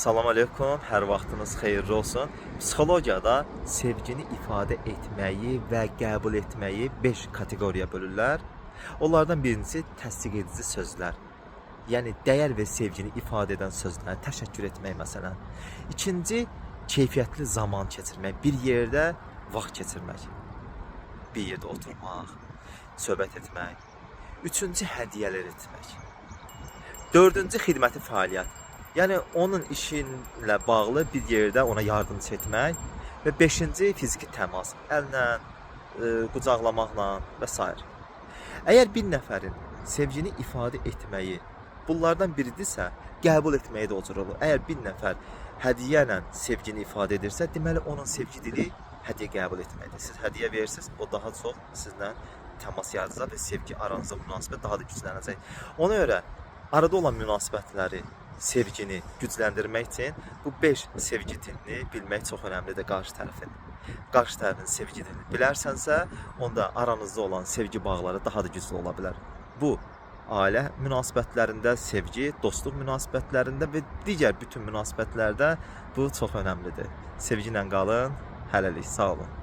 Salam aleykum, hər vaxtınız xeyirli olsun. Psixologiyada sevgini ifadə etməyi və qəbul etməyi 5 kateqoriyaya bölürlər. Onlardan birincisi təsdiq edici sözlər. Yəni dəyər və sevgini ifadə edən sözlər, təşəkkür etmək məsələn. İkinci, keyfiyyətli zaman keçirmək, bir yerdə vaxt keçirmək. Bir yerdə oturmaq, söhbət etmək. Üçüncü, hədiyyələr etmək. Dördüncü, xidməti fəaliyyət. Yəni onun işinlə bağlı bir yerdə ona yardımçı etmək və 5-ci fiziki təmas, əllə, qucaqlamaqla və s. Əgər bir nəfərin sevgini ifadə etməyi bunlardan biridirsə, qəbul etməyi də o cür olur. Əgər bir nəfər hədiyyə ilə sevgini ifadə edirsə, deməli onun sevgi dili hədiyyə qəbul etməkdir. Siz hədiyyə verirsiniz, o daha çox sizlə təmas yaradacaq və sevgi aranızda münasibət daha da güclənəcək. Ona görə arada olan münasibətləri, sevgini gücləndirmək üçün bu 5 sevgi dilini bilmək çox önəmlidir qarşı tərəfin. Qarşı tərəfin sevgi dilini bilərsənsə, onda aranızda olan sevgi bağları daha da güclü ola bilər. Bu, ailə münasibətlərində sevgi, dostluq münasibətlərində və digər bütün münasibətlərdə bu çox önəmlidir. Sevgi ilə qalın, hələlik, sağ olun.